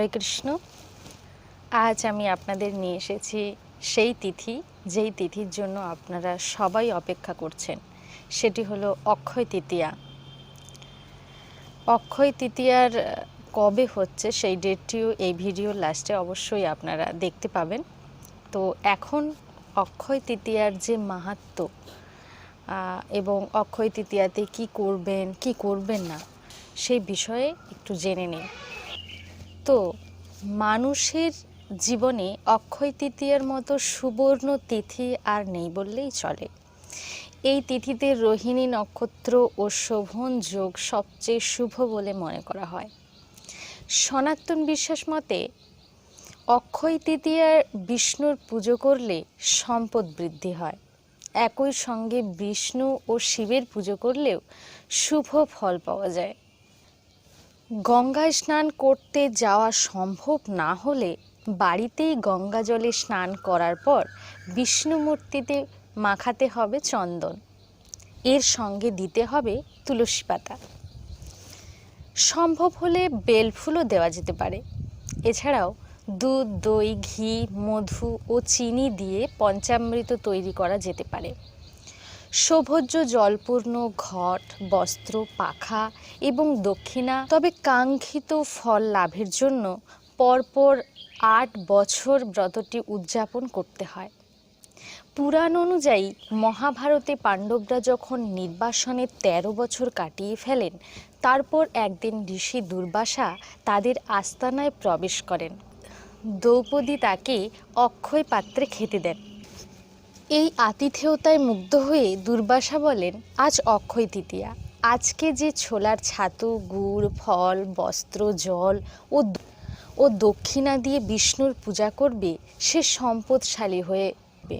হরে কৃষ্ণ। আজ আমি আপনাদের নিয়ে এসেছি সেই তিথি, যেই তিথির জন্য আপনারা সবাই অপেক্ষা করছেন। সেটি হলো অক্ষয় তৃতীয়া। অক্ষয় তৃতীয়ার কবে হচ্ছে সেই ডেটটিও এই ভিডিওর লাস্টে অবশ্যই আপনারা দেখতে পাবেন। তো এখন অক্ষয় তৃতীয়ার যে মাহাত্ম্য এবং অক্ষয় তৃতীয়াতে কি করবেন কি করবেন না সেই বিষয়ে একটু জেনে নিন। তো মানুষের জীবনে অক্ষয় তৃতীয়ার মতো সুবর্ণ তিথি আর নেই বললেই চলে। এই তিথিতে রোহিণী নক্ষত্র ও শোভন যোগ সবচেয়ে শুভ বলে মনে করা হয়। সনাতন বিশ্বাস মতে অক্ষয় তৃতীয়ার বিষ্ণুর পুজো করলে সম্পদ বৃদ্ধি হয়। একই সঙ্গে বিষ্ণু ও শিবের পুজো করলেও শুভ ফল পাওয়া যায়। গঙ্গায় স্নান করতে যাওয়া সম্ভব না হলে বাড়িতেই গঙ্গা জলে স্নান করার পর বিষ্ণু মূর্তিতে মাখাতে হবে চন্দন, এর সঙ্গে দিতে হবে তুলসী পাতা, সম্ভব হলে বেলফুলও দেওয়া যেতে পারে। এছাড়াও দুধ, দই, ঘি, মধু ও চিনি দিয়ে পঞ্চামৃত তৈরি করা যেতে পারে। সৌভোজ্য জলপূর্ণ ঘট, বস্ত্র, পাখা এবং দক্ষিণা। তবে কাঙ্ক্ষিত ফল লাভের জন্য পরপর 8 বছর ব্রতটি উদযাপন করতে হয়। পুরাণ অনুযায়ী মহাভারতে পাণ্ডবরা যখন নির্বাসনে 13 বছর কাটিয়ে ফেলেন, তারপর একদিন ঋষি দুর্বাসা তাদের আস্তানায় প্রবেশ করেন। দ্রৌপদী তাকে অক্ষয় পাত্রে খেতে দেন। এই আতিথেয়তায় মুগ্ধ হয়ে দুর্বাসা বলেন, আজ অক্ষয় তৃতীয়া, আজকে যে ছোলার ছাতু, গুড়, ফল, বস্ত্র, জল ও দক্ষিণা দিয়ে বিষ্ণুর পূজা করবে সে সম্পদশালী হয়ে উঠবে।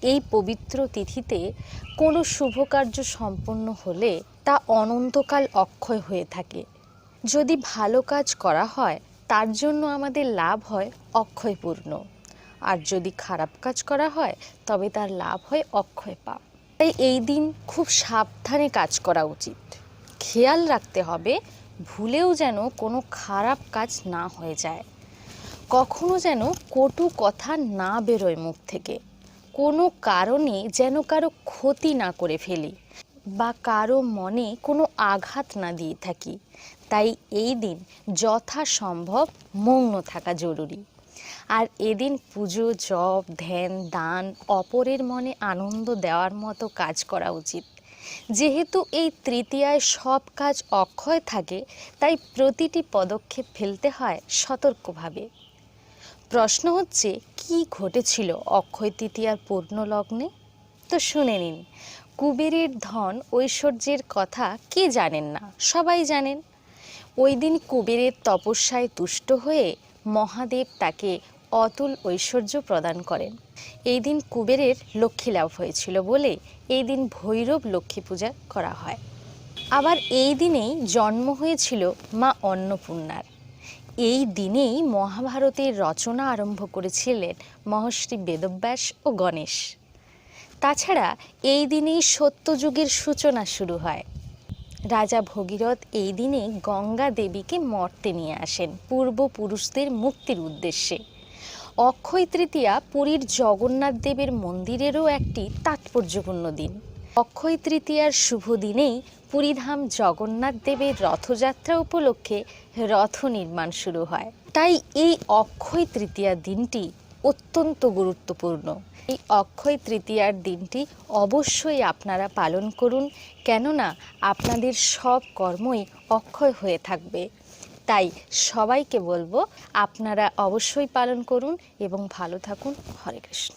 এই পবিত্র তিথিতে কোনো শুভ কার্য সম্পন্ন হলে তা অনন্তকাল অক্ষয় হয়ে থাকে। যদি ভালো কাজ করা হয় তার জন্য আমাদের লাভ হয় অক্ষয়পূর্ণ, আর যদি খারাপ কাজ করা হয় তবে তার লাভ হয় অক্ষয় পাপ। তাই এই দিন খুব সাবধানে কাজ করা উচিত। খেয়াল রাখতে হবে ভুলেও যেন কোনো খারাপ কাজ না হয়ে যায়, কখনো যেন কটু কথা না বেরোয় মুখ থেকে, কোনো কারণে যেন কারো ক্ষতি না করে ফেলি বা কারো মনে কোনো আঘাত না দিয়ে থাকি। তাই এই দিন যথাসম্ভব মৌন থাকা জরুরি। আর এদিন পুজো, জপ, ধ্যান, দান, অপরের মনে আনন্দ দেওয়ার মতো কাজ করা উচিত। যেহেতু এই তৃতীয়ায় সব কাজ অক্ষয় থাকে, তাই প্রতিটি পদক্ষেপ ফেলতে হয় সতর্কভাবে। প্রশ্ন হচ্ছে, কি ঘটেছিল অক্ষয় তৃতীয়ার পূর্ণ লগ্নে? তো শুনে নিন। কুবেরের ধন ঐশ্বর্যের কথা কে জানেন না, সবাই জানেন। ওই দিন কুবেরের তপস্যায় তুষ্ট হয়ে মহাদেব তাকে অতুল ঐশ্বর্য প্রদান করেন। এই দিন কুবেরের লক্ষ্মী লাভ হয়েছিল বলে এই দিন ভৈরব লক্ষ্মী পূজা করা হয়। আবার এই দিনেই জন্ম হয়েছিল মা অন্নপূর্ণার। এই দিনেই মহাভারতের রচনা আরম্ভ করেছিলেন মহর্ষি বেদব্যাস ও গণেশ। তাছাড়া এই দিনেই সত্যযুগের সূচনা শুরু হয়। রাজা ভগীরথ এই দিনে গঙ্গা দেবীকে মর্তে নিয়ে আসেন পূর্বপুরুষদের মুক্তির উদ্দেশ্যে। অক্ষয় তৃতীয়া পুরীর জগন্নাথ দেবের মন্দিরেরও একটি তাৎপর্যপূর্ণ দিন। অক্ষয় তৃতীয়ার শুভ দিনেই পুরীধাম জগন্নাথ দেবের রথযাত্রা উপলক্ষে রথ নির্মাণ শুরু হয়। তাই এই অক্ষয় তৃতীয়া দিনটি অত্যন্ত গুরুত্বপূর্ণ। এই অক্ষয় তৃতীয়ার দিনটি অবশ্যই আপনারা পালন করুন, কেননা আপনাদের সব কর্মই অক্ষয় হয়ে থাকবে। তাই সবাইকে বলবো আপনারা অবশ্যই পালন করুন এবং ভালো থাকুন। হরে কৃষ্ণ।